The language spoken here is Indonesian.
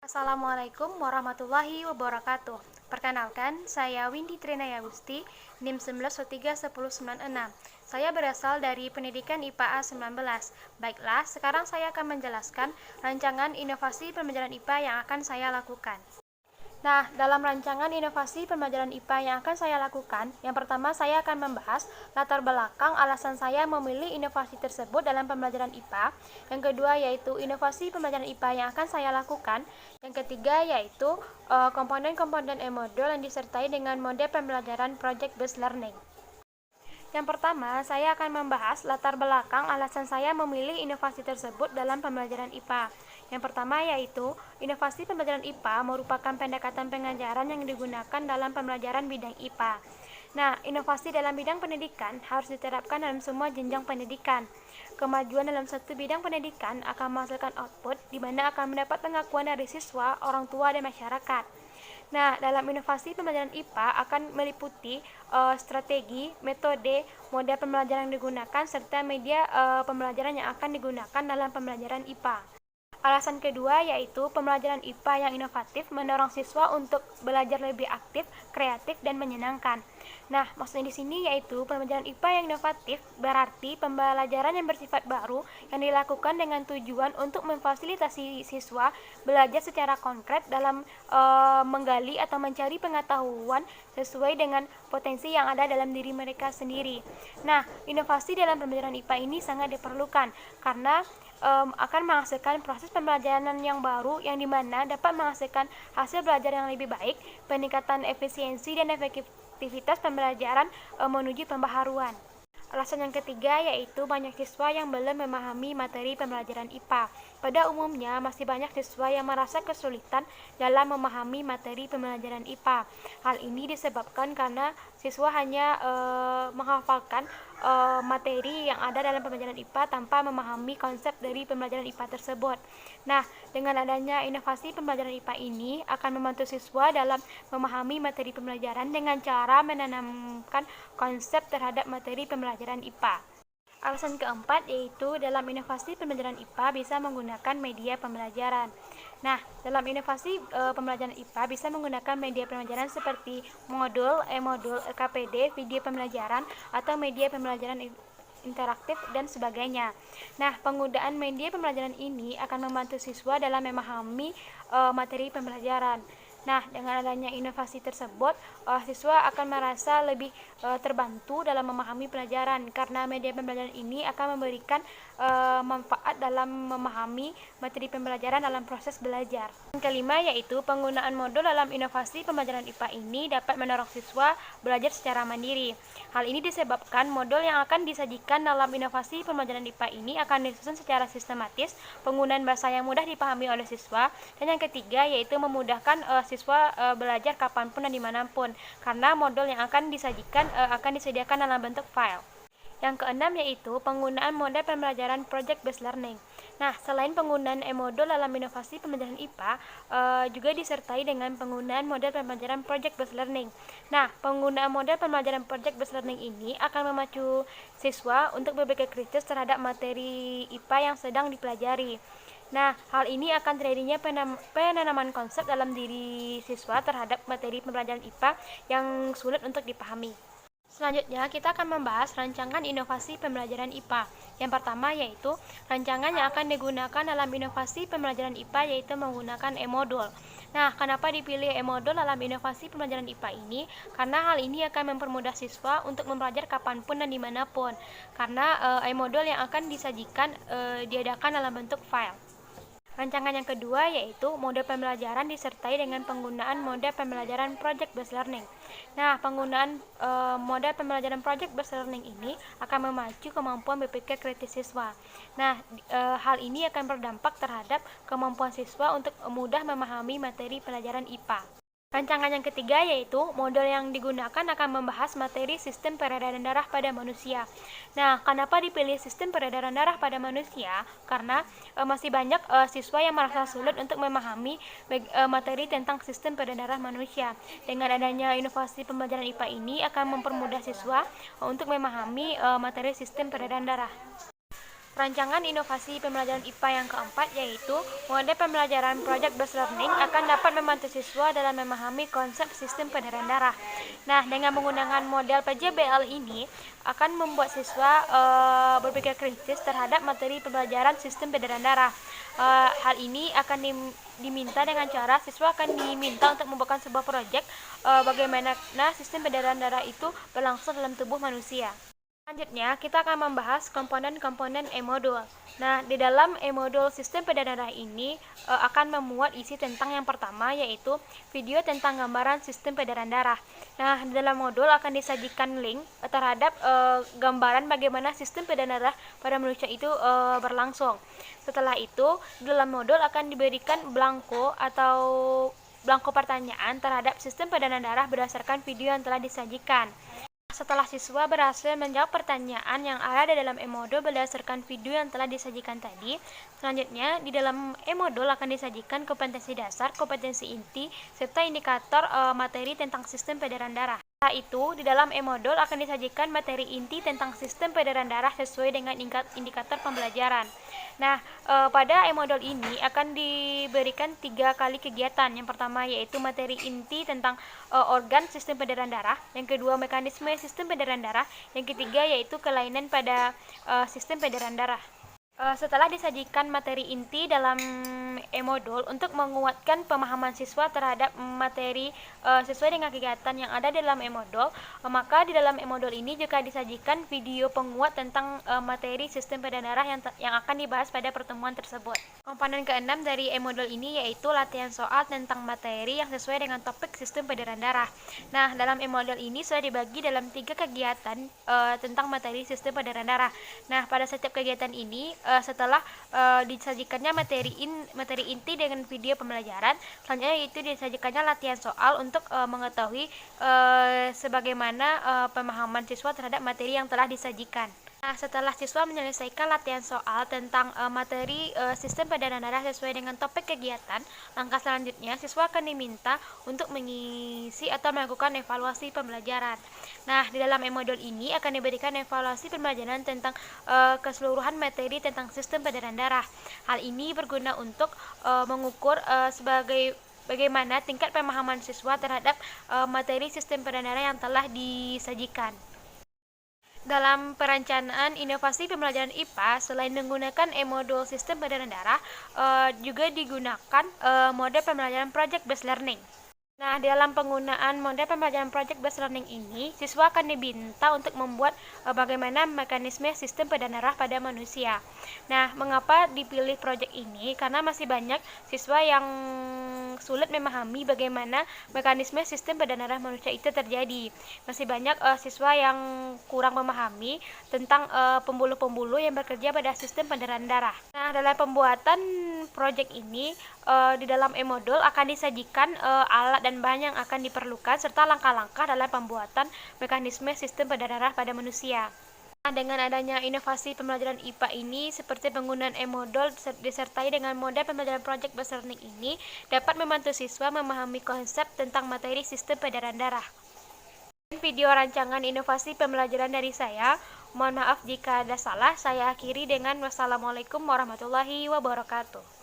Assalamualaikum warahmatullahi wabarakatuh. Perkenalkan, saya Windy Trinaya Gusti, NIM 19131096. Saya berasal dari Pendidikan IPA A 19. Baiklah, sekarang saya akan menjelaskan rancangan inovasi pembelajaran IPA yang akan saya lakukan. Nah, dalam rancangan inovasi pembelajaran IPA yang akan saya lakukan, yang pertama saya akan membahas latar belakang alasan saya memilih inovasi tersebut dalam pembelajaran IPA. Yang kedua yaitu inovasi pembelajaran IPA yang akan saya lakukan. Yang ketiga yaitu komponen-komponen e-modul yang disertai dengan mode pembelajaran project based learning. Yang pertama, saya akan membahas latar belakang alasan saya memilih inovasi tersebut dalam pembelajaran IPA. Yang pertama yaitu, inovasi pembelajaran IPA merupakan pendekatan pengajaran yang digunakan dalam pembelajaran bidang IPA. Nah, inovasi dalam bidang pendidikan harus diterapkan dalam semua jenjang pendidikan. Kemajuan dalam satu bidang pendidikan akan menghasilkan output di mana akan mendapat pengakuan dari siswa, orang tua, dan masyarakat. Nah, dalam inovasi pembelajaran IPA akan meliputi strategi, metode, model pembelajaran yang digunakan, serta media pembelajaran yang akan digunakan dalam pembelajaran IPA. Alasan kedua yaitu pembelajaran IPA yang inovatif mendorong siswa untuk belajar lebih aktif, kreatif, dan menyenangkan. Nah, maksudnya di sini yaitu pembelajaran IPA yang inovatif berarti pembelajaran yang bersifat baru yang dilakukan dengan tujuan untuk memfasilitasi siswa belajar secara konkret dalam menggali atau mencari pengetahuan sesuai dengan potensi yang ada dalam diri mereka sendiri. Nah, inovasi dalam pembelajaran IPA ini sangat diperlukan karena akan menghasilkan proses pembelajaran yang baru yang dimana dapat menghasilkan hasil belajar yang lebih baik, peningkatan efisiensi dan efektivitas pembelajaran menuju pembaharuan. Alasan yang ketiga yaitu banyak siswa yang belum memahami materi pembelajaran IPA. Pada umumnya masih banyak siswa yang merasa kesulitan dalam memahami materi pembelajaran IPA. Hal ini disebabkan karena siswa hanya menghafalkan materi yang ada dalam pembelajaran IPA tanpa memahami konsep dari pembelajaran IPA tersebut. Nah, dengan adanya inovasi pembelajaran IPA ini akan membantu siswa dalam memahami materi pembelajaran dengan cara menanamkan konsep terhadap materi pembelajaran IPA. Alasan keempat yaitu dalam inovasi pembelajaran IPA bisa menggunakan media pembelajaran. Nah, dalam inovasi pembelajaran IPA bisa menggunakan media pembelajaran seperti modul, e-modul, LKPD, video pembelajaran, atau media pembelajaran interaktif, dan sebagainya. Nah, penggunaan media pembelajaran ini akan membantu siswa dalam memahami materi pembelajaran. Nah, dengan adanya inovasi tersebut, siswa akan merasa lebih terbantu dalam memahami pelajaran karena media pembelajaran ini akan memberikan manfaat dalam memahami materi pembelajaran dalam proses belajar. Yang kelima yaitu penggunaan modul dalam inovasi pembelajaran IPA ini dapat mendorong siswa belajar secara mandiri. Hal ini disebabkan modul yang akan disajikan dalam inovasi pembelajaran IPA ini akan disusun secara sistematis, penggunaan bahasa yang mudah dipahami oleh siswa, dan yang ketiga yaitu memudahkan siswa belajar kapanpun dan dimanapun karena modul yang akan disajikan akan disediakan dalam bentuk file. Yang keenam yaitu penggunaan model pembelajaran project based learning. Nah, selain penggunaan e-modul dalam inovasi pembelajaran IPA, juga disertai dengan penggunaan model pembelajaran project based learning. Nah, penggunaan model pembelajaran project based learning ini akan memacu siswa untuk berpikir kritis terhadap materi IPA yang sedang dipelajari. Nah, hal ini akan terjadinya penanaman konsep dalam diri siswa terhadap materi pembelajaran IPA yang sulit untuk dipahami. Selanjutnya, kita akan membahas rancangan inovasi pembelajaran IPA. Yang pertama yaitu rancangan yang akan digunakan dalam inovasi pembelajaran IPA yaitu menggunakan e-modul. Nah, kenapa dipilih e-modul dalam inovasi pembelajaran IPA ini? Karena hal ini akan mempermudah siswa untuk belajar kapanpun dan dimanapun. Karena e-modul yang akan disajikan diadakan dalam bentuk file. Rancangan yang kedua yaitu mode pembelajaran disertai dengan penggunaan mode pembelajaran project based learning. Nah, penggunaan mode pembelajaran project based learning ini akan memacu kemampuan berpikir kritis siswa. Nah, hal ini akan berdampak terhadap kemampuan siswa untuk mudah memahami materi pelajaran IPA. Rancangan yang ketiga yaitu modul yang digunakan akan membahas materi sistem peredaran darah pada manusia. Nah, kenapa dipilih sistem peredaran darah pada manusia? Karena masih banyak siswa yang merasa sulit untuk memahami materi tentang sistem peredaran darah manusia. Dengan adanya inovasi pembelajaran IPA ini akan mempermudah siswa untuk memahami materi sistem peredaran darah. Rancangan inovasi pembelajaran IPA yang keempat yaitu model pembelajaran Project Based Learning akan dapat membantu siswa dalam memahami konsep sistem peredaran darah. Nah, dengan menggunakan model PJBL ini akan membuat siswa berpikir kritis terhadap materi pembelajaran sistem peredaran darah. Hal ini akan diminta dengan cara siswa akan diminta untuk membuat sebuah proyek bagaimana sistem peredaran darah itu berlangsung dalam tubuh manusia. Selanjutnya, kita akan membahas komponen-komponen e-modul. Nah, di dalam e-modul sistem peredaran darah ini akan memuat isi tentang yang pertama, yaitu video tentang gambaran sistem peredaran darah. Nah, di dalam modul akan disajikan link terhadap gambaran bagaimana sistem peredaran darah pada manusia itu berlangsung. Setelah itu, di dalam modul akan diberikan blanko atau blanko pertanyaan terhadap sistem peredaran darah berdasarkan video yang telah disajikan. Setelah siswa berhasil menjawab pertanyaan yang ada di dalam e-modul berdasarkan video yang telah disajikan tadi, selanjutnya di dalam e-modul akan disajikan kompetensi dasar, kompetensi inti, serta indikator materi tentang sistem peredaran darah. Setelah itu, di dalam e-modul akan disajikan materi inti tentang sistem peredaran darah sesuai dengan indikator pembelajaran. Nah, pada e-modul ini akan diberikan 3 kali kegiatan. Yang pertama yaitu materi inti tentang organ sistem peredaran darah, yang kedua mekanisme sistem peredaran darah, yang ketiga yaitu kelainan pada sistem peredaran darah. Setelah disajikan materi inti dalam e-modul untuk menguatkan pemahaman siswa terhadap materi sesuai dengan kegiatan yang ada di dalam e-modul, maka di dalam e-modul ini juga disajikan video penguat tentang materi sistem peredaran darah yang akan dibahas pada pertemuan tersebut. Komponen keenam dari e-modul ini yaitu latihan soal tentang materi yang sesuai dengan topik sistem peredaran darah. Nah, dalam e-modul ini sudah dibagi dalam 3 kegiatan tentang materi sistem peredaran darah. Nah, pada setiap kegiatan ini setelah disajikannya materi inti dengan video pembelajaran, selanjutnya itu disajikannya latihan soal untuk mengetahui sebagaimana pemahaman siswa terhadap materi yang telah disajikan. Nah, setelah siswa menyelesaikan latihan soal tentang materi sistem peredaran darah sesuai dengan topik kegiatan, langkah selanjutnya siswa akan diminta untuk mengisi atau melakukan evaluasi pembelajaran. Nah, di dalam e-modul ini akan diberikan evaluasi pembelajaran tentang keseluruhan materi tentang sistem peredaran darah. Hal ini berguna untuk mengukur bagaimana tingkat pemahaman siswa terhadap materi sistem peredaran darah yang telah disajikan. Dalam perencanaan inovasi pembelajaran IPA, selain menggunakan e-modul sistem peredaran darah, juga digunakan model pembelajaran Project Based Learning. Nah, dalam penggunaan model pembelajaran Project Based Learning ini, siswa akan diminta untuk membuat bagaimana mekanisme sistem peredaran darah pada manusia. Nah, mengapa dipilih proyek ini? Karena masih banyak siswa yang sulit memahami bagaimana mekanisme sistem peredaran darah manusia itu terjadi. Masih banyak siswa yang kurang memahami tentang pembuluh-pembuluh yang bekerja pada sistem peredaran darah. Nah, dalam pembuatan proyek ini, di dalam e-modul akan disajikan alat dan bahan yang akan diperlukan serta langkah-langkah dalam pembuatan mekanisme sistem peredaran darah pada manusia. Nah, dengan adanya inovasi pembelajaran IPA ini, seperti penggunaan e-modul disertai dengan model pembelajaran Project Based Learning ini, dapat membantu siswa memahami konsep tentang materi sistem peredaran darah. Video rancangan inovasi pembelajaran dari saya. Mohon maaf jika ada salah. Saya akhiri dengan wassalamualaikum warahmatullahi wabarakatuh.